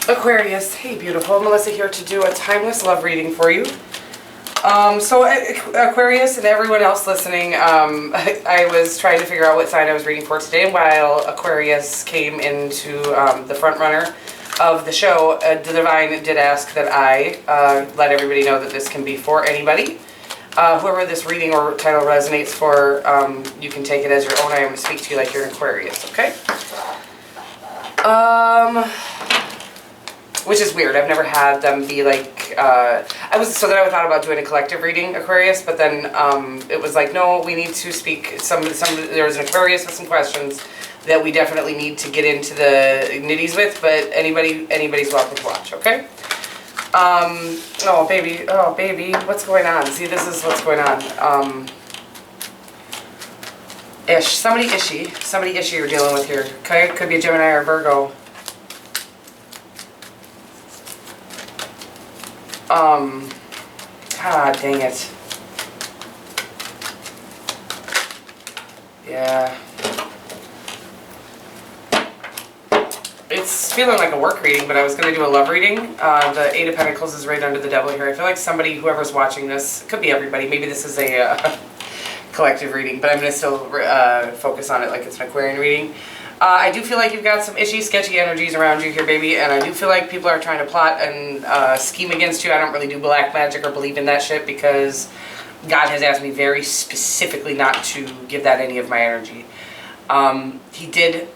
Aquarius, hey beautiful, Melissa here to do a timeless love reading for you. Aquarius and everyone else listening, I was trying to figure out what sign I was reading for today, and while Aquarius came into the front runner of the show, the Divine did ask that I let everybody know that this can be for anybody. Whoever this reading or title resonates for, you can take it as your own. I am going to speak to you like you're an Aquarius, okay? Which is weird. I've never had them be like, I thought about doing a collective reading, Aquarius, but then it was like, no, we need to speak, there's an Aquarius with some questions that we definitely need to get into the nitties with, but anybody's welcome to watch, okay? Oh baby, what's going on? See, this is what's going on. Somebody ishy you're dealing with here, okay? Could be a Gemini or Virgo. Dang it. Yeah. It's feeling like a work reading, but I was going to do a love reading. The Eight of Pentacles is right under the Devil here. I feel like whoever's watching this, could be everybody, maybe this is a collective reading, but I'm going to still focus on it like it's an Aquarian reading. I do feel like you've got some ishy, sketchy energies around you here, baby, and I do feel like people are trying to plot and scheme against you. I don't really do black magic or believe in that shit because God has asked me very specifically not to give that any of my energy. He did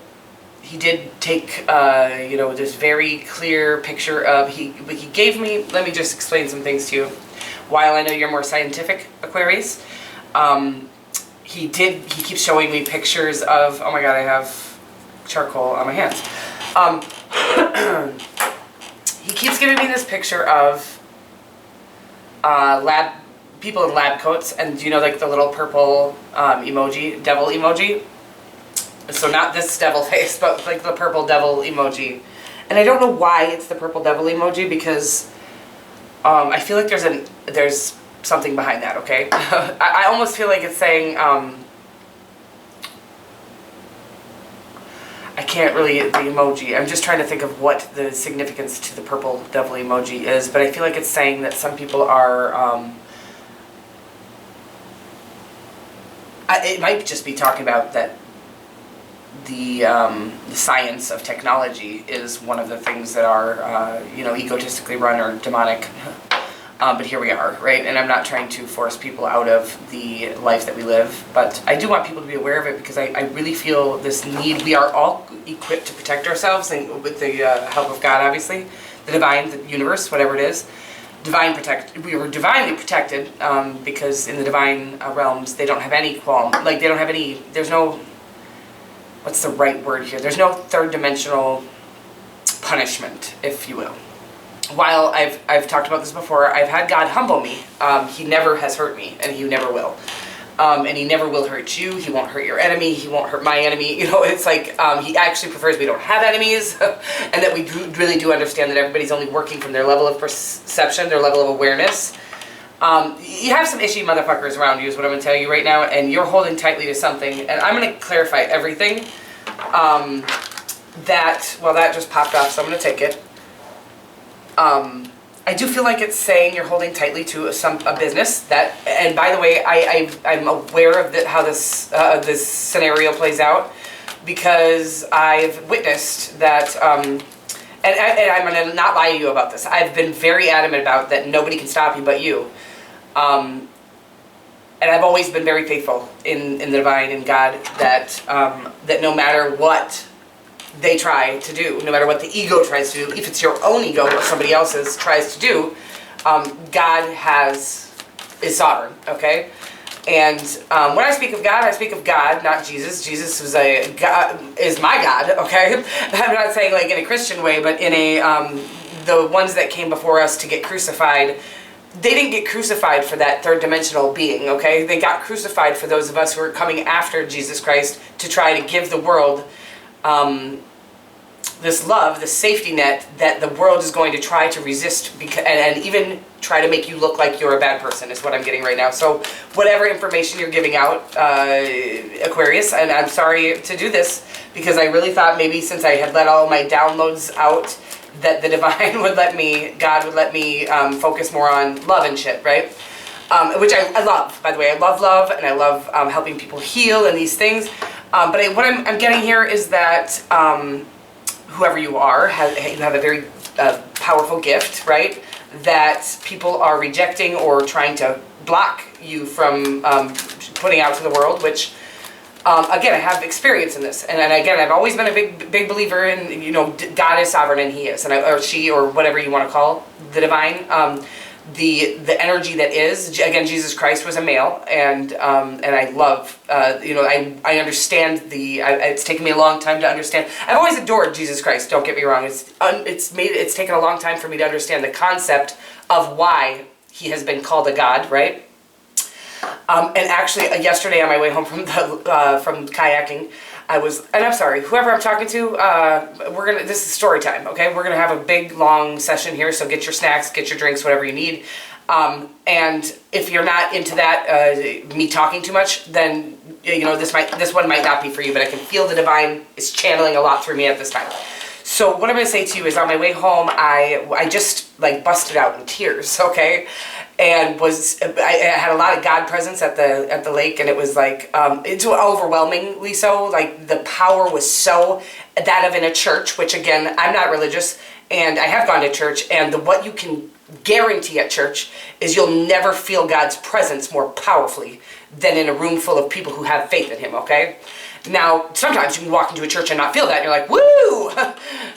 take, this very clear picture of, he gave me, let me just explain some things to you. While I know you're more scientific, Aquarius, he keeps showing me pictures of, oh my God, I have charcoal on my hands. He keeps giving me this picture of people in lab coats, and like the little purple emoji, devil emoji. So not this devil face, but like the purple devil emoji. And I don't know why it's the purple devil emoji, because I feel like there's something behind that, okay? I almost feel like it's saying, I can't really, the emoji, I'm just trying to think of what the significance to the purple devil emoji is, but I feel like it's saying that some people are, it might just be talking about that the science of technology is one of the things that are, egotistically run or demonic. But here we are, right? And I'm not trying to force people out of the life that we live, but I do want people to be aware of it, because I really feel this need. We are all equipped to protect ourselves, and with the help of God, obviously, the divine, the universe, whatever it is. We were divinely protected, because in the divine realms, they don't have any qualm. Like, there's no, what's the right word here? There's no third dimensional punishment, if you will. While I've talked about this before, I've had God humble me. He never has hurt me, and he never will. And he never will hurt you. He won't hurt your enemy. He won't hurt my enemy. It's like he actually prefers we don't have enemies, and that we really do understand that everybody's only working from their level of perception, their level of awareness. You have some ishy motherfuckers around you is what I'm going to tell you right now, and you're holding tightly to something. And I'm going to clarify everything. That just popped off, so I'm going to take it. I do feel like it's saying you're holding tightly to a business that, and by the way, I'm aware of how this scenario plays out, because I've witnessed that, and I'm going to not lie to you about this. I've been very adamant about that nobody can stop you but you. And I've always been very faithful in the divine and God, that no matter what they try to do, no matter what the ego tries to do, if it's your own ego or somebody else's tries to do, God is sovereign, okay? And when I speak of God, not Jesus. Jesus is my God, okay? I'm not saying like in a Christian way, but in the ones that came before us to get crucified, they didn't get crucified for that third dimensional being, okay? They got crucified for those of us who are coming after Jesus Christ to try to give the world this love, this safety net that the world is going to try to resist, and even try to make you look like you're a bad person is what I'm getting right now. So whatever information you're giving out, Aquarius, and I'm sorry to do this, because I really thought maybe since I had let all my downloads out that the divine would let me, God would let me focus more on love and shit, right? Which I love, by the way. I love love, and I love helping people heal and these things. But what I'm getting here is that whoever you are, you have a very powerful gift, right? That people are rejecting or trying to block you from putting out to the world, which, again, I have experience in this. And again, I've always been a big believer in, you know, God is sovereign and he is, or she, or whatever you want to call the divine. The energy that is, again, Jesus Christ was a male, and I love, you know, I understand it's taken me a long time to understand. I've always adored Jesus Christ, don't get me wrong. It's taken a long time for me to understand the concept of why he has been called a God, right? And actually, yesterday on my way home from kayaking, and I'm sorry, whoever I'm talking to, this is story time, okay? We're gonna have a big, long session here, so get your snacks, get your drinks, whatever you need. And if you're not into that, me talking too much, then, you know, this one might not be for you, but I can feel the divine is channeling a lot through me at this time. So what I'm gonna say to you is on my way home, I just like busted out in tears, okay? And I had a lot of God presence at the lake, and it was like, it's overwhelmingly so, like the power was so, that of in a church, which again, I'm not religious, and I have gone to church, and what you can guarantee at church is you'll never feel God's presence more powerfully than in a room full of people who have faith in him, okay? Now, sometimes you can walk into a church and not feel that, and you're like, woo!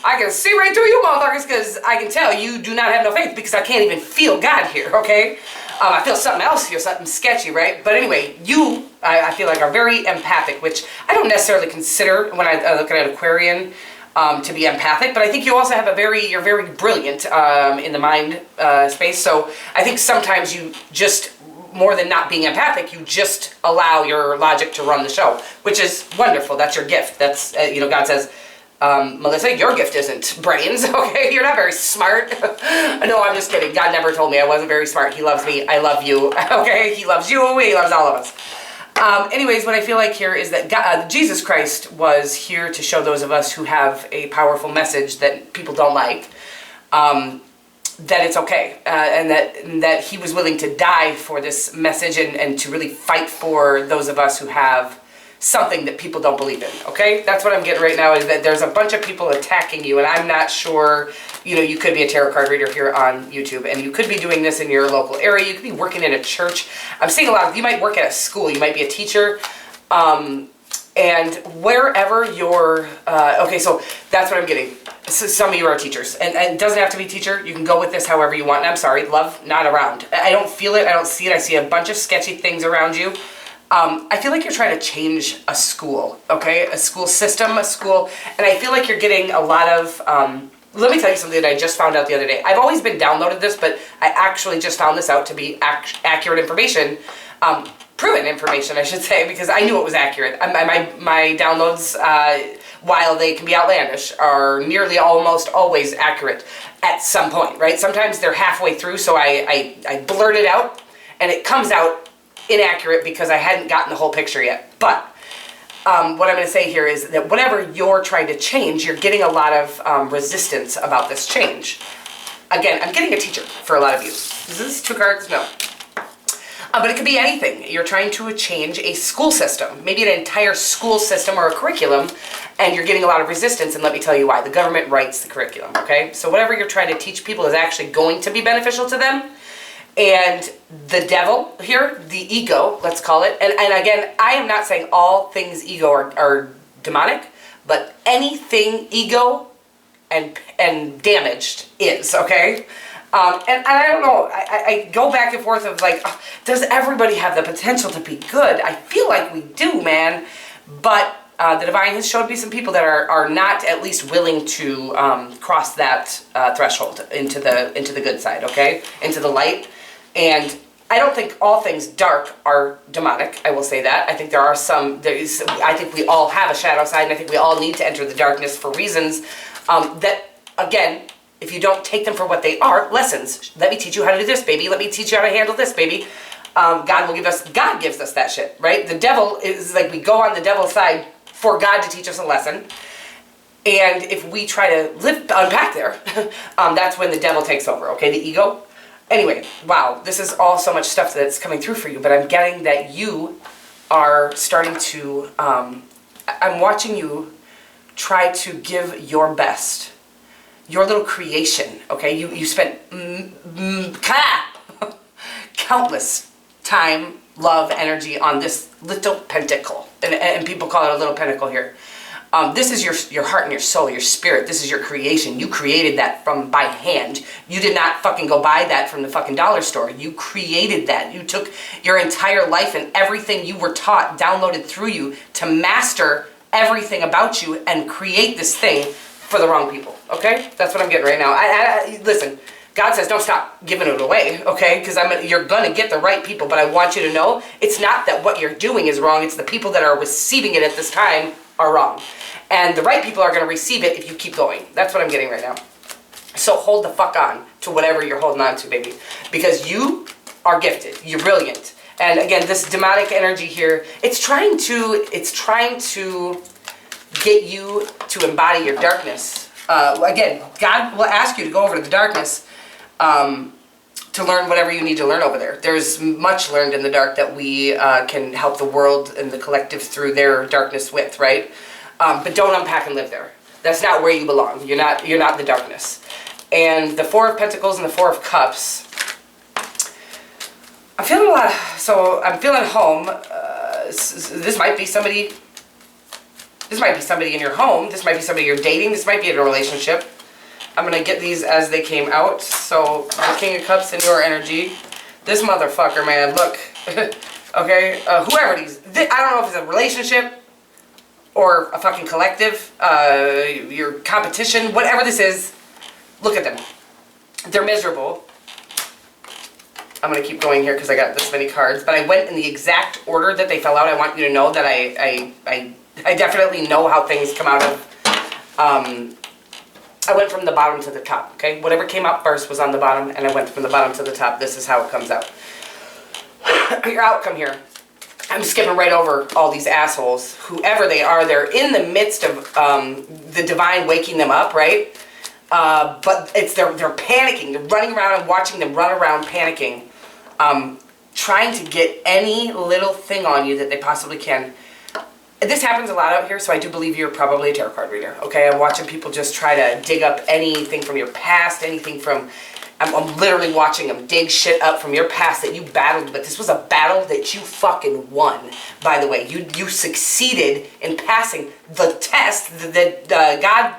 I can see right through you motherfuckers, because I can tell you do not have no faith, because I can't even feel God here, okay? I feel something else here, something sketchy, right? But anyway, I feel like are very empathic, which I don't necessarily consider when I look at an Aquarian to be empathic, but I think you also have you're very brilliant in the mind space, so I think sometimes you just, more than not being empathic, you just allow your logic to run the show, which is wonderful. That's your gift. That's, you know, God says, Melissa, your gift isn't brains, okay? You're not very smart. No, I'm just kidding. God never told me I wasn't very smart. He loves me. I love you, okay? He loves you. He loves all of us. Anyways, what I feel like here is that God, Jesus Christ was here to show those of us who have a powerful message that people don't like, that it's okay, and that he was willing to die for this message and to really fight for those of us who have something that people don't believe in, okay? That's what I'm getting right now, is that there's a bunch of people attacking you, and I'm not sure, you know, you could be a tarot card reader here on YouTube, and you could be doing this in your local area, you could be working in a church. I'm seeing a lot of, you might work at a school, you might be a teacher, and wherever you're, okay, so that's what I'm getting. So some of you are teachers, and it doesn't have to be teacher. You can go with this however you want, and I'm sorry, love, not around. I don't feel it, I don't see it, I see a bunch of sketchy things around you. I feel like you're trying to change a school, okay? A school system, and I feel like you're getting a lot of, let me tell you something that I just found out the other day. I've always been downloaded this, but I actually just found this out to be accurate information, proven information, I should say, because I knew it was accurate. My downloads, while they can be outlandish, are nearly almost always accurate at some point, right? Sometimes they're halfway through, so I blurt it out, and it comes out inaccurate because I hadn't gotten the whole picture yet. But what I'm going to say here is that whatever you're trying to change, you're getting a lot of resistance about this change. Again, I'm getting a teacher for a lot of you. Is this 2 cards? No. But it could be anything. You're trying to change a school system, maybe an entire school system or a curriculum, and you're getting a lot of resistance, and let me tell you why. The government writes the curriculum, okay? So whatever you're trying to teach people is actually going to be beneficial to them. And the devil here, the ego, let's call it, and again, I am not saying all things ego are demonic, but anything ego and damaged is, okay? And I don't know, I go back and forth of like, does everybody have the potential to be good? I feel like we do, man, but the divine has showed me some people that are not at least willing to cross that threshold into the good side, okay? Into the light. And I don't think all things dark are demonic, I will say that. I think there are I think we all have a shadow side, and I think we all need to enter the darkness for reasons that, again, if you don't take them for what they are, lessons. Let me teach you how to do this, baby. Let me teach you how to handle this, baby. God gives us that shit, right? The devil is like, we go on the devil's side for God to teach us a lesson. And if we try to unpack there, that's when the devil takes over, okay, the ego. Anyway, wow, this is all so much stuff that's coming through for you, but I'm getting that you are starting to, I'm watching you try to give your best, your little creation, okay? You spent countless time, love, energy on this little pentacle, and people call it a little pentacle here. This is your heart and your soul, your spirit. This is your creation. You created that by hand. You did not fucking go buy that from the fucking dollar store. You created that. You took your entire life and everything you were taught, downloaded through you to master everything about you and create this thing for the wrong people, okay? That's what I'm getting right now. Listen, God says don't stop giving it away, okay? Because you're going to get the right people, but I want you to know it's not that what you're doing is wrong. It's the people that are receiving it at this time are wrong. And the right people are going to receive it if you keep going. That's what I'm getting right now. So hold the fuck on to whatever you're holding on to, baby. Because you are gifted. You're brilliant. And again, this demonic energy here, it's trying to get you to embody your darkness. Again, God will ask you to go over to the darkness to learn whatever you need to learn over there. There's much learned in the dark that we can help the world and the collective through their darkness with, right? But don't unpack and live there. That's not where you belong. You're not the darkness. And the Four of Pentacles and the Four of Cups. I'm feeling a lot. So I'm feeling home. This might be somebody. This might be somebody in your home. This might be somebody you're dating. This might be in a relationship. I'm going to get these as they came out. So, the King of Cups in your energy. This motherfucker, man, look. Okay? Whoever these... I don't know if it's a relationship or a fucking collective. Your competition. Whatever this is. Look at them. They're miserable. I'm going to keep going here because I got this many cards. But I went in the exact order that they fell out. I want you to know that I definitely know how things come out of... I went from the bottom to the top, okay? Whatever came out first was on the bottom, and I went from the bottom to the top. This is how it comes out. Your outcome here. I'm skipping right over all these assholes. Whoever they are, they're in the midst of the divine waking them up, right? But they're panicking. They're running around and watching them run around panicking. Trying to get any little thing on you that they possibly can. This happens a lot out here, so I do believe you're probably a tarot card reader, okay? I'm watching people just try to dig up anything from your past, anything from... I'm literally watching them dig shit up from your past that you battled with. This was a battle that you fucking won, by the way. You succeeded in passing the test that God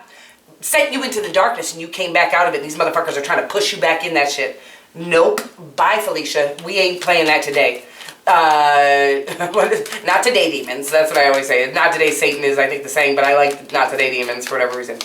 sent you into the darkness and you came back out of it. These motherfuckers are trying to push you back in that shit. Nope. Bye, Felicia. We ain't playing that today. Not today, demons. That's what I always say. Not today, Satan is, I think, the saying, but I like not today, demons, for whatever reason.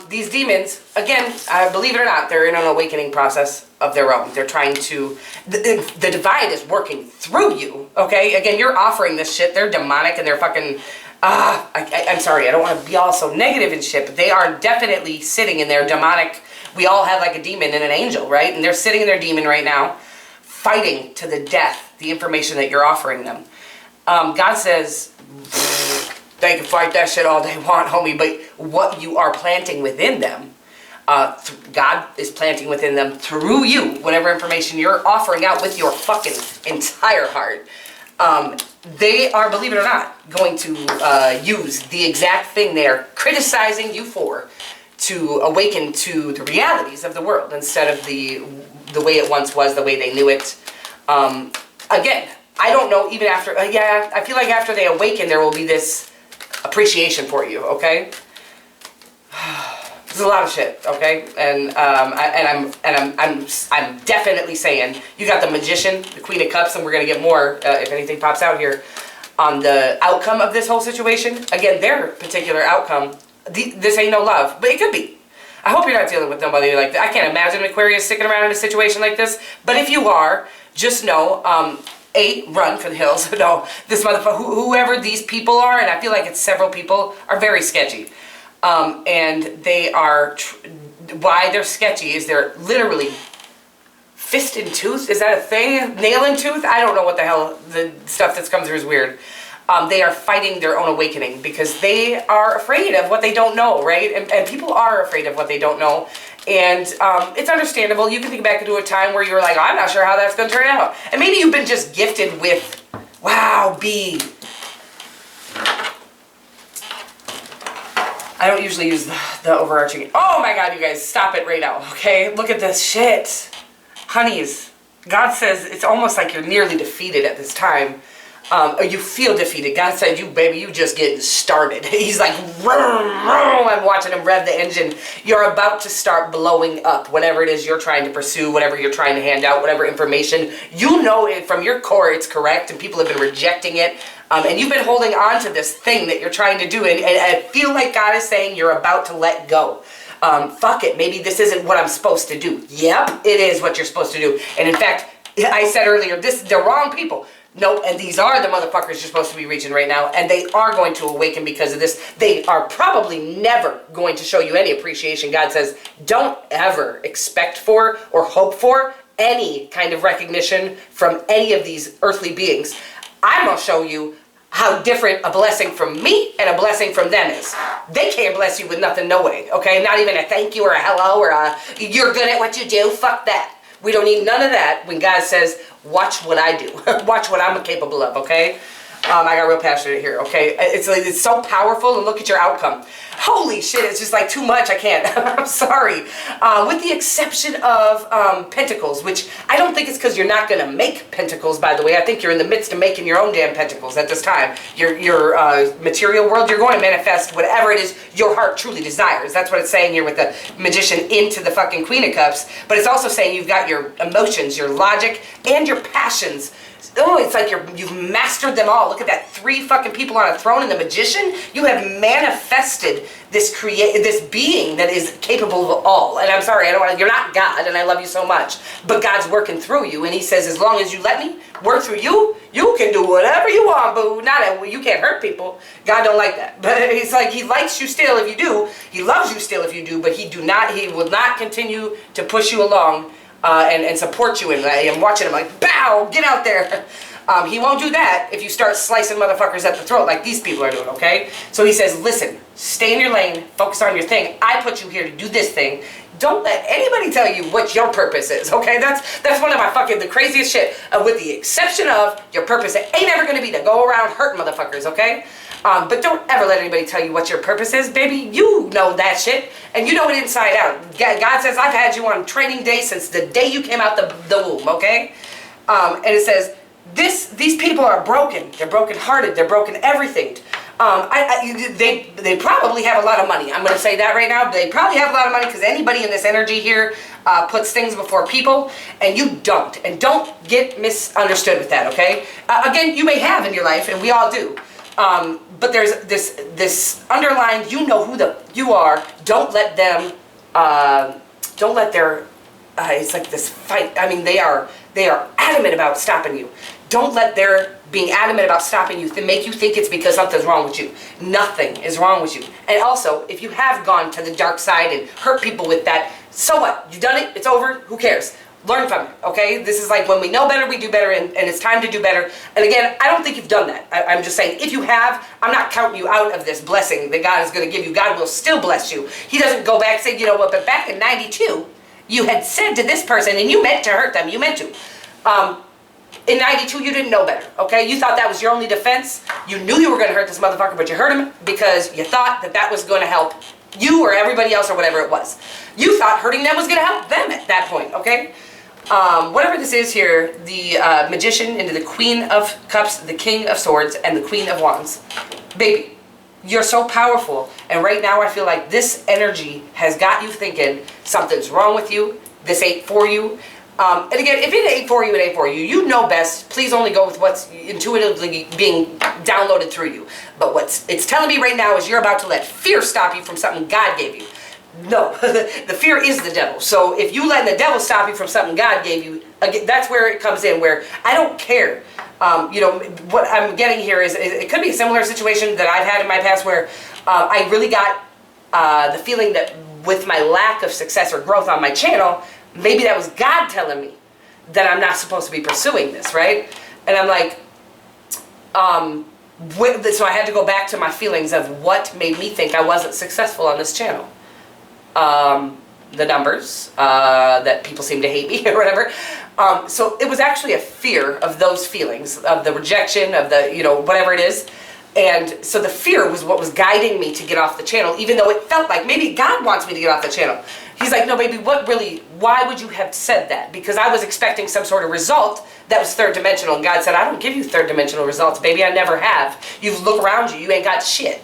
These demons, again, believe it or not, they're in an awakening process of their own. They're trying to... The divine is working through you, okay? Again, you're offering this shit. They're demonic and they're fucking... I'm sorry, I don't want to be all so negative and shit, but they are definitely sitting in their demonic... We all have like a demon and an angel, right? And they're sitting in their demon right now, fighting to the death the information that you're offering them. God says, they can fight that shit all they want, homie, but what you are planting within them, God is planting within them through you, whatever information you're offering out with your fucking entire heart. They are, believe it or not, going to use the exact thing they are criticizing you for to awaken to the realities of the world instead of the way it once was, the way they knew it. Again, I don't know, even after, yeah, I feel like after they awaken, there will be this appreciation for you, okay? There's a lot of shit, okay? And I'm definitely saying, you got the Magician, the Queen of Cups, and we're gonna get more, if anything pops out here, on the outcome of this whole situation. Again, their particular outcome, this ain't no love, but it could be. I hope you're not dealing with nobody like that. I can't imagine Aquarius sticking around in a situation like this, but if you are, just know, run for the hills. No, this motherfucker, whoever these people are, and I feel like it's several people, are very sketchy. And they are, why they're sketchy is they're literally fist in tooth. Is that a thing? Nail in tooth? I don't know what the hell, the stuff that's come through is weird. They are fighting their own awakening because they are afraid of what they don't know, right? And people are afraid of what they don't know. And it's understandable. You can think back to a time where you were like, I'm not sure how that's going to turn out. And maybe you've been just gifted with, wow, B. I don't usually use the overarching. Oh my God, you guys, stop it right now, okay? Look at this shit. Honeys, God says it's almost like you're nearly defeated at this time. Or you feel defeated. God said, you baby, you just getting started. He's like, vroom, vroom. I'm watching him rev the engine. You're about to start blowing up. Whatever it is you're trying to pursue, whatever you're trying to hand out, whatever information, you know it from your core it's correct, and people have been rejecting it. And you've been holding on to this thing that you're trying to do, and I feel like God is saying you're about to let go. Fuck it, maybe this isn't what I'm supposed to do. Yep, it is what you're supposed to do. And in fact, I said earlier, they're wrong people. Nope, and these are the motherfuckers you're supposed to be reaching right now, and they are going to awaken because of this. They are probably never going to show you any appreciation. God says, don't ever expect for or hope for any kind of recognition from any of these earthly beings. I'm going to show you how different a blessing from me and a blessing from them is. They can't bless you with nothing, no way, okay? Not even a thank you or a hello or a you're good at what you do, fuck that. We don't need none of that when God says, watch what I do. Watch what I'm capable of, okay? I got real passionate here, okay? It's so powerful, and look at your outcome. Holy shit, it's just like too much, I can't. I'm sorry. With the exception of pentacles, which I don't think it's because you're not going to make pentacles, by the way. I think you're in the midst of making your own damn pentacles at this time. Your material world, you're going to manifest whatever it is your heart truly desires. That's what it's saying here with the Magician into the fucking Queen of Cups. But it's also saying you've got your emotions, your logic, and your passions. Oh, it's like you've mastered them all. Look at that, 3 fucking people on a throne and the Magician. You have manifested this being that is capable of all. And I'm sorry, you're not God, and I love you so much. But God's working through you, and he says, as long as you let me work through you, you can do whatever you want, boo. You can't hurt people. God don't like that. But he's like, he likes you still if you do. He loves you still if you do, but he will not continue to push you along and support you in that. I'm watching him like, bow, get out there. He won't do that if you start slicing motherfuckers at the throat like these people are doing, okay? So he says, listen, stay in your lane, focus on your thing. I put you here to do this thing. Don't let anybody tell you what your purpose is, okay? That's one of my the craziest shit. With the exception of your purpose, it ain't ever gonna be to go around hurting motherfuckers, okay? But don't ever let anybody tell you what your purpose is, baby. You know that shit, and you know it inside out. God says, I've had you on training day since the day you came out the womb, okay? And it says, these people are broken. They're broken-hearted. They're broken everything. They probably have a lot of money. I'm going to say that right now. They probably have a lot of money because anybody in this energy here puts things before people, and you don't. And don't get misunderstood with that, okay? Again, you may have in your life, and we all do. But there's this underlying, you know who you are. Don't let them, don't let their, it's like this fight. I mean, they are adamant about stopping you. Don't let their being adamant about stopping you make you think it's because something's wrong with you. Nothing is wrong with you. And also, if you have gone to the dark side and hurt people with that, so what? You've done it, it's over, who cares? Learn from it, okay? This is like when we know better, we do better, and it's time to do better. And again, I don't think you've done that. I'm just saying, if you have, I'm not counting you out of this blessing that God is going to give you. God will still bless you. He doesn't go back and say, you know what, but back in 92, you had said to this person, and you meant to hurt them, you meant to. In 92, you didn't know better, okay? You thought that was your only defense. You knew you were going to hurt this motherfucker, but you hurt him because you thought that was going to help you or everybody else or whatever it was. You thought hurting them was going to help them at that point, okay? Whatever this is here, the Magician into the Queen of Cups, the King of Swords, and the Queen of Wands. Baby, you're so powerful, and right now I feel like this energy has got you thinking something's wrong with you, this ain't for you. And again, if it ain't for you, it ain't for you. You know best. Please only go with what's intuitively being downloaded through you. But what it's telling me right now is you're about to let fear stop you from something God gave you. No, the fear is the devil. So if you let the devil stop you from something God gave you, again, that's where it comes in, where I don't care. You know, what I'm getting here is, it could be a similar situation that I've had in my past where I really got the feeling that with my lack of success or growth on my channel, maybe that was God telling me that I'm not supposed to be pursuing this, right? And I'm like, So I had to go back to my feelings of what made me think I wasn't successful on this channel. The numbers, that people seem to hate me or whatever. So it was actually a fear of those feelings, of the rejection, of the, you know, whatever it is. And so the fear was what was guiding me to get off the channel, even though it felt like maybe God wants me to get off the channel. He's like, no, baby, why would you have said that? Because I was expecting some sort of result that was third dimensional. And God said, I don't give you third dimensional results, baby. I never have. You look around you, you ain't got shit.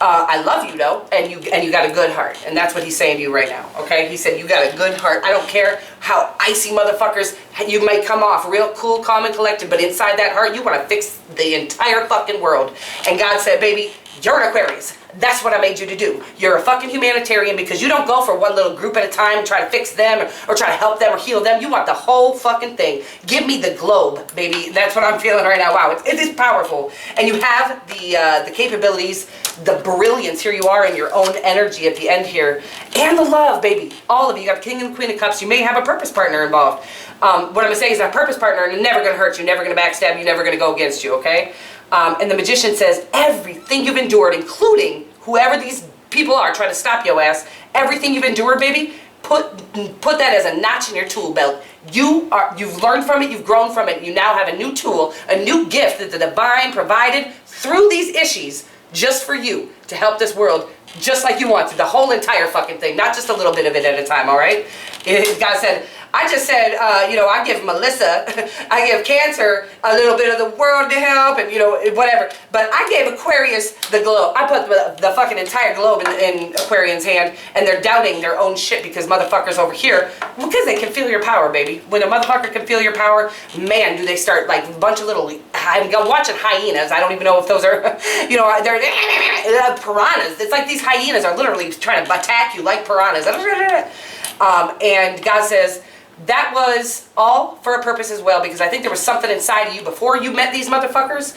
I love you though, and you got a good heart. And that's what he's saying to you right now, okay? He said, you got a good heart. I don't care how icy motherfuckers you might come off, real cool, calm, and collected, but inside that heart, you want to fix the entire fucking world. And God said, baby, you're an Aquarius. That's what I made you to do. You're a fucking humanitarian because you don't go for one little group at a time and try to fix them or try to help them or heal them. You want the whole fucking thing. Give me the globe, baby. That's what I'm feeling right now. Wow, it is powerful. And you have the capabilities, the brilliance. Here you are in your own energy at the end here. And the love, baby. All of you. You got King and Queen of Cups. You may have a purpose partner involved. What I'm going to say is a purpose partner and never going to hurt you, never going to backstab you, never going to go against you, okay? And the Magician says, everything you've endured, including whoever these people are trying to stop your ass, everything you've endured, baby, put that as a notch in your tool belt. You've learned from it, you've grown from it, you now have a new tool, a new gift that the divine provided through these issues just for you to help this world just like you want to, the whole entire fucking thing, not just a little bit of it at a time, all right? God said, I just said, you know, I give Melissa, I give Cancer a little bit of the world to help and, you know, whatever. But I gave Aquarius the globe. I put the fucking entire globe in Aquarian's hand, and they're doubting their own shit because motherfuckers over here, because they can feel your power, baby. When a motherfucker can feel your power, man, do they start like a bunch of little, I'm watching hyenas. I don't even know if those are, you know, they're piranhas. It's like these hyenas are literally trying to attack you like piranhas. And God says, that was all for a purpose as well, because I think there was something inside of you before you met these motherfuckers.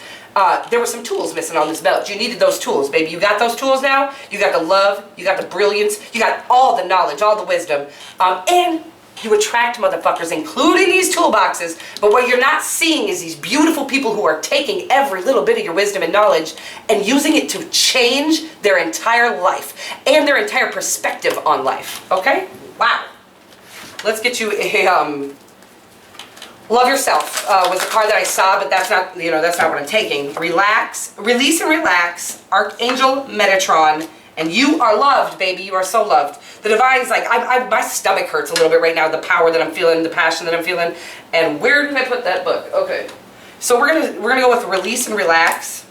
There were some tools missing on this belt. You needed those tools, baby. You got those tools now. You got the love. You got the brilliance. You got all the knowledge, all the wisdom. And you attract motherfuckers, including these toolboxes. But what you're not seeing is these beautiful people who are taking every little bit of your wisdom and knowledge and using it to change their entire life and their entire perspective on life. Okay? Wow. Let's get you a, Love Yourself was a card that I saw, but that's not, you know, that's not what I'm taking. Relax, release and relax, Archangel Metatron, and you are loved, baby. You are so loved. The Divine's like, my stomach hurts a little bit right now, the power that I'm feeling, the passion that I'm feeling. And where did I put that book? Okay. So we're gonna go with release and relax.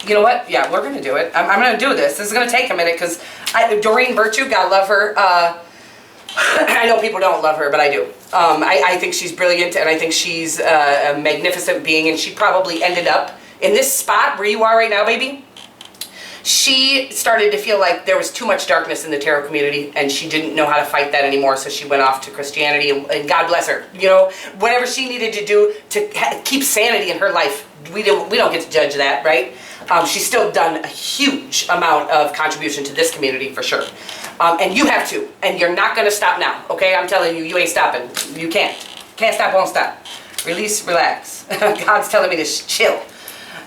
You know what? Yeah, we're gonna do it. I'm gonna do this. This is gonna take a minute because Doreen Virtue, God love her. I know people don't love her, but I do. I think she's brilliant, and I think she's a magnificent being, and she probably ended up in this spot where you are right now, baby. She started to feel like there was too much darkness in the tarot community, and she didn't know how to fight that anymore, so she went off to Christianity, and God bless her. You know, whatever she needed to do to keep sanity in her life, we don't get to judge that, right? She's still done a huge amount of contribution to this community, for sure. And you have to, and you're not going to stop now, okay? I'm telling you, you ain't stopping. You can't. Can't stop, won't stop. Release, relax. God's telling me to chill.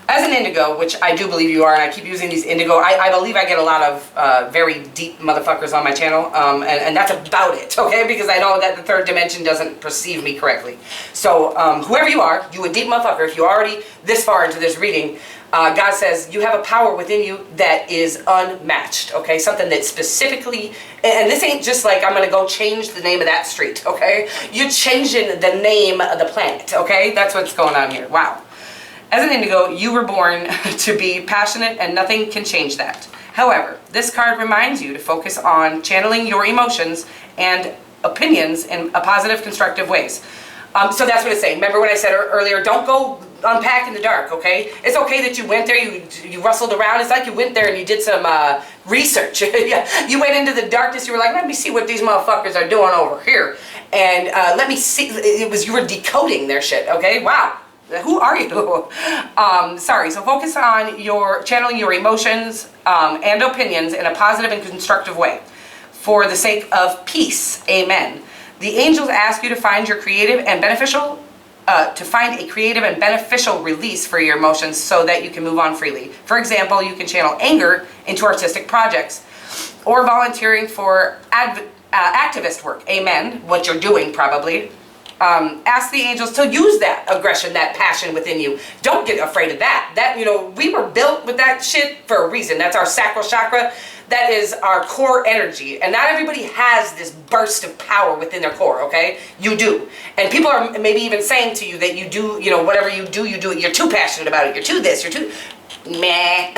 As an indigo, which I do believe you are, and I keep using these indigo, I believe I get a lot of very deep motherfuckers on my channel, and that's about it, okay? Because I know that the third dimension doesn't perceive me correctly. So whoever you are, you a deep motherfucker, if you're already this far into this reading, God says you have a power within you that is unmatched, okay? Something that specifically, and this ain't just like I'm going to go change the name of that street, okay? You're changing the name of the planet, okay? That's what's going on here. Wow. As an indigo, you were born to be passionate, and nothing can change that. However, this card reminds you to focus on channeling your emotions and opinions in a positive, constructive ways. So that's what it's saying. Remember when I said earlier, don't go unpack in the dark, okay? It's okay that you went there, you rustled around. It's like you went there and you did some research. You went into the darkness, you were like, let me see what these motherfuckers are doing over here. And let me see, you were decoding their shit, okay? Wow. Who are you? Sorry, so focus on channeling your emotions and opinions in a positive and constructive way. For the sake of peace, amen. The angels ask you to find your creative and beneficial to find a creative and beneficial release for your emotions so that you can move on freely. For example, you can channel anger into artistic projects or volunteering for activist work. Amen. What you're doing, probably. Ask the angels to use that aggression, that passion within you. Don't get afraid of that. That, you know, we were built with that shit for a reason. That's our sacral chakra. That is our core energy. And not everybody has this burst of power within their core, okay? You do. And people are maybe even saying to you that you do, you know, whatever you do it. You're too passionate about it. You're too this, you're too... Meh.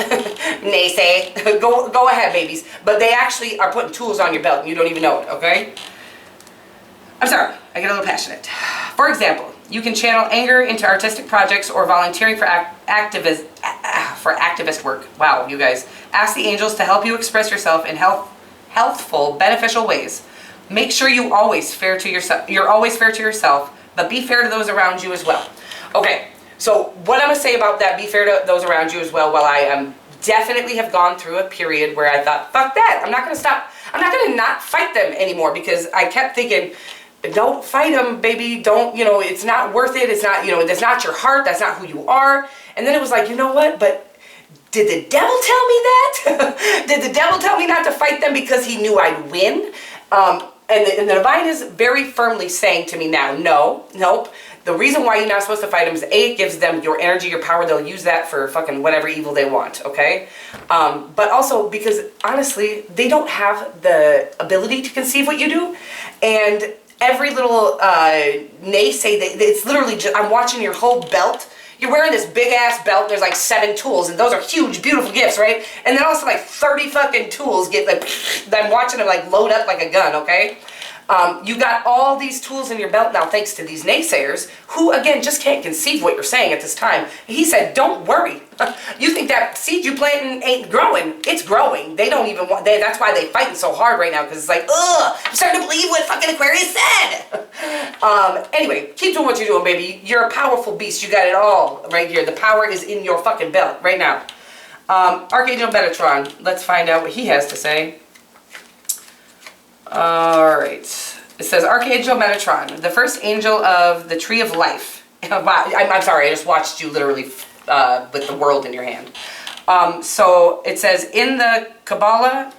Naysay. Go ahead, babies. But they actually are putting tools on your belt and you don't even know it, okay? I'm sorry, I get a little passionate. For example, you can channel anger into artistic projects or volunteering for activist work. Wow, you guys. Ask the angels to help you express yourself in healthful, beneficial ways. Make sure you're always fair to yourself, but be fair to those around you as well. Okay, so what I'm going to say about that, be fair to those around you as well, I definitely have gone through a period where I thought, fuck that, I'm not going to stop. I'm not going to not fight them anymore because I kept thinking, don't fight them, baby. Don't, you know, it's not worth it. It's not, you know, that's not your heart. That's not who you are. And then it was like, you know what? But did the devil tell me that? Did the devil tell me not to fight them because he knew I'd win? And the divine is very firmly saying to me now, nope. The reason why you're not supposed to fight them is A, it gives them your energy, your power. They'll use that for fucking whatever evil they want, okay? But also because, honestly, they don't have the ability to conceive what you do. And every little naysay, it's literally just, I'm watching your whole belt. You're wearing this big ass belt, there's like 7 tools, and those are huge, beautiful gifts, right? And then also like 30 fucking tools get like, I'm watching them like load up like a gun, okay? You got all these tools in your belt now thanks to these naysayers who, again, just can't conceive what you're saying at this time. He said, don't worry. You think that seed you planting ain't growing. It's growing. They don't even want, that's why they're fighting so hard right now, because it's like, ugh, I'm starting to believe what fucking Aquarius said. Anyway, keep doing what you're doing, baby. You're a powerful beast. You got it all right here. The power is in your fucking belt right now. Archangel Metatron. Let's find out what he has to say. Alright. It says, Archangel Metatron, the first angel of the Tree of Life. I'm sorry, I just watched you literally with the world in your hand. So it says, in the Kabbalah,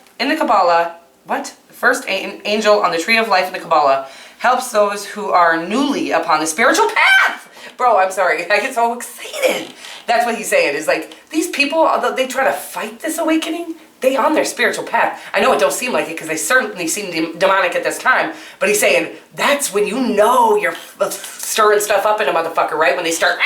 what? The first angel on the Tree of Life in the Kabbalah helps those who are newly upon the spiritual path. Bro, I'm sorry, I get so excited. That's what he's saying, is like, these people, although they try to fight this awakening, they on their spiritual path. I know it don't seem like it because they certainly seem demonic at this time, but he's saying that's when you know you're stirring stuff up in a motherfucker, right? When they start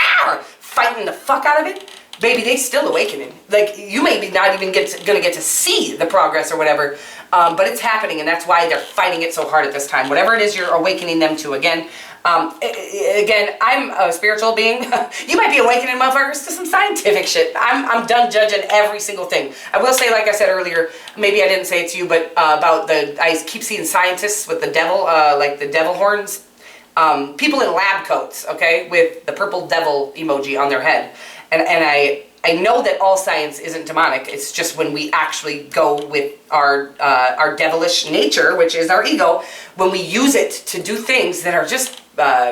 fighting the fuck out of it, baby, they still awakening. Like, you may be not even gonna get to see the progress or whatever, but it's happening, and that's why they're fighting it so hard at this time. Whatever it is you're awakening them to, again, I'm a spiritual being. You might be awakening motherfuckers to some scientific shit. I'm done judging every single thing. I will say, like I said earlier, maybe I didn't say it to you, but about I keep seeing scientists with the devil, like the devil horns. People in lab coats, okay, with the purple devil emoji on their head. And I know that all science isn't demonic. It's just when we actually go with our devilish nature, which is our ego, when we use it to do things that are just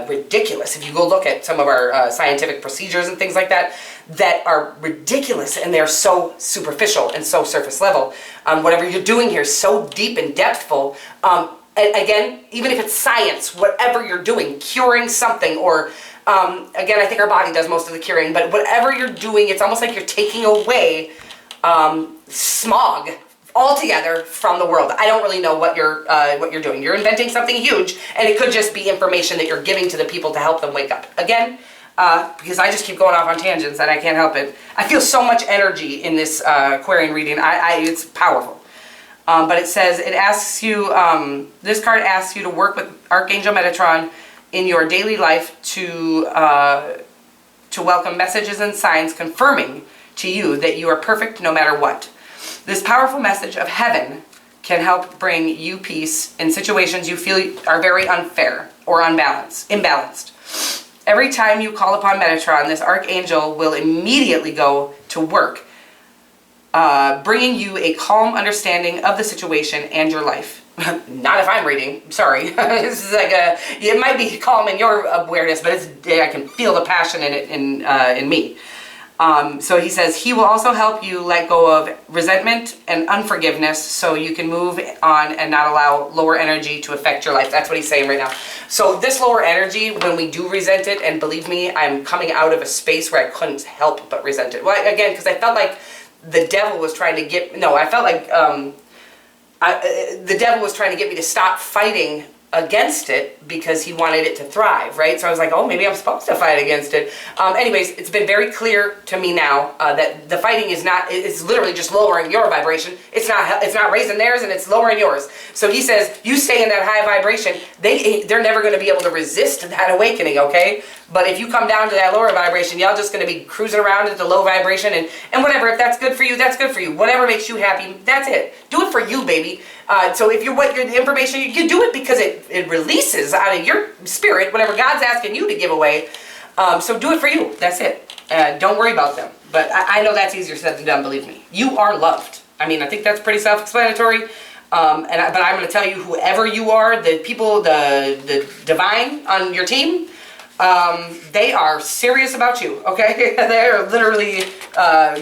ridiculous. If you go look at some of our scientific procedures and things like that, that are ridiculous, and they're so superficial and so surface level. Whatever you're doing here is so deep and depthful. Again, even if it's science, whatever you're doing, curing something, or again, I think our body does most of the curing, but whatever you're doing, it's almost like you're taking away smog altogether from the world. I don't really know what you're doing. You're inventing something huge, and it could just be information that you're giving to the people to help them wake up. Again, because I just keep going off on tangents and I can't help it. I feel so much energy in this Aquarian reading. It's powerful. But it says, it asks you, this card asks you to work with Archangel Metatron in your daily life to welcome messages and signs confirming to you that you are perfect no matter what. This powerful message of heaven can help bring you peace in situations you feel are very unfair or imbalanced. Every time you call upon Metatron, this archangel will immediately go to work, bringing you a calm understanding of the situation and your life. Not if I'm reading. Sorry. This is like it might be calm in your awareness, but I can feel the passion in it in me. So he says, he will also help you let go of resentment and unforgiveness so you can move on and not allow lower energy to affect your life. That's what he's saying right now. So this lower energy, when we do resent it, and believe me, I'm coming out of a space where I couldn't help but resent it. Well, again, because I felt like the devil was trying to get, no, I felt like the devil was trying to get me to stop fighting against it because he wanted it to thrive, right? So I was like, oh, maybe I'm supposed to fight against it. Anyways, it's been very clear to me now that the fighting is not, it's literally just lowering your vibration. It's not raising theirs, and it's lowering yours. So he says, you stay in that high vibration, they're never going to be able to resist that awakening, okay? But if you come down to that lower vibration, y'all just going to be cruising around at the low vibration and whatever. If that's good for you, that's good for you. Whatever makes you happy, that's it. Do it for you, baby. So if you're what your information, you do it because it releases out of your spirit whatever God's asking you to give away. So do it for you. That's it. Don't worry about them. But I know that's easier said than done. Believe me. You are loved. I mean, I think that's pretty self-explanatory. But I'm going to tell you, whoever you are, the people, the divine on your team, they are serious about you, okay? They're literally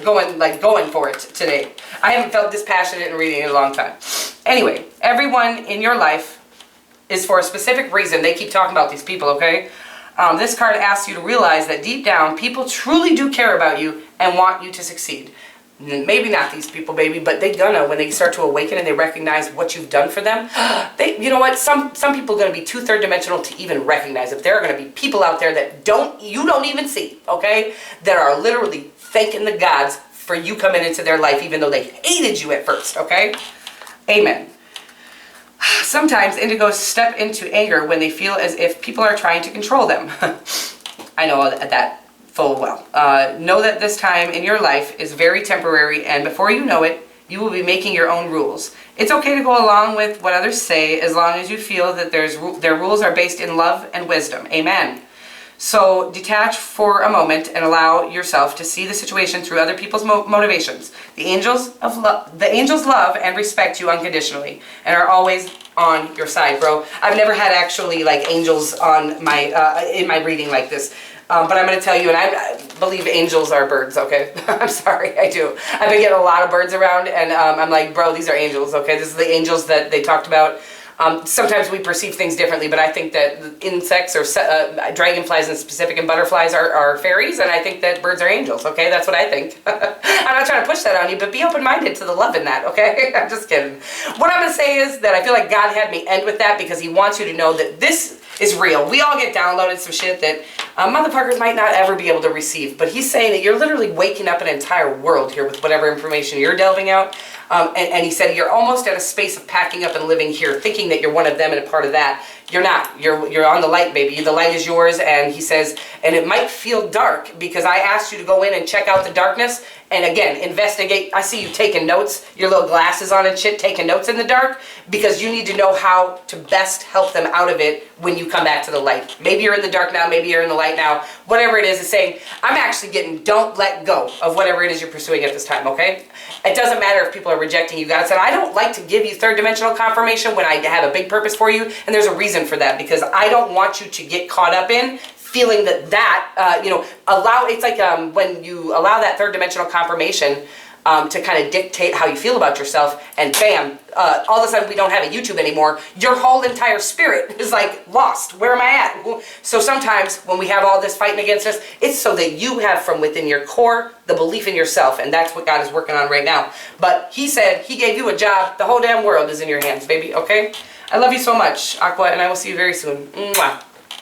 going for it today. I haven't felt this passionate in reading in a long time. Anyway, everyone in your life is for a specific reason. They keep talking about these people, okay? This card asks you to realize that deep down, people truly do care about you and want you to succeed. Maybe not these people, baby, but they gonna, when they start to awaken and they recognize what you've done for them. You know what? Some people are gonna be too third dimensional to even recognize it. There are gonna be people out there that you don't even see, okay? That are literally thanking the gods for you coming into their life, even though they hated you at first, okay? Amen. Sometimes indigos step into anger when they feel as if people are trying to control them. I know that full well. Know that this time in your life is very temporary, and before you know it, you will be making your own rules. It's okay to go along with what others say as long as you feel that their rules are based in love and wisdom. Amen. So detach for a moment and allow yourself to see the situation through other people's motivations. The angels love and respect you unconditionally and are always on your side, bro. I've never had actually like angels on my in my reading like this. But I'm going to tell you, and I believe angels are birds, okay? I'm sorry, I do. I've been getting a lot of birds around, and I'm like, bro, these are angels, okay? This is the angels that they talked about. Sometimes we perceive things differently, but I think that insects or dragonflies in specific and butterflies are fairies, and I think that birds are angels, okay? That's what I think. I'm not trying to push that on you, but be open-minded to the love in that, okay? I'm just kidding. What I'm going to say is that I feel like God had me end with that because he wants you to know that this is real. We all get downloaded some shit that motherfuckers might not ever be able to receive, but he's saying that you're literally waking up an entire world here with whatever information you're delving out. And he said you're almost at a space of packing up and living here, thinking that you're one of them and a part of that. You're not. You're on the light, baby. The light is yours. And he says, and it might feel dark because I asked you to go in and check out the darkness. And again, investigate. I see you taking notes, your little glasses on and shit, taking notes in the dark, because you need to know how to best help them out of it when you come back to the light. Maybe you're in the dark now, maybe you're in the light now. Whatever it is saying, I'm actually getting, don't let go of whatever it is you're pursuing at this time, okay? It doesn't matter if people are rejecting you. God said, I don't like to give you third dimensional confirmation when I have a big purpose for you, and there's a reason for that, because I don't want you to get caught up in feeling that it's like when you allow that third dimensional confirmation to kind of dictate how you feel about yourself, and bam, all of a sudden we don't have a YouTube anymore. Your whole entire spirit is like lost. Where am I at? So sometimes when we have all this fighting against us, it's so that you have from within your core the belief in yourself, and that's what God is working on right now. But he said he gave you a job. The whole damn world is in your hands, baby, okay? I love you so much, Aqua, and I will see you very soon. Mwah.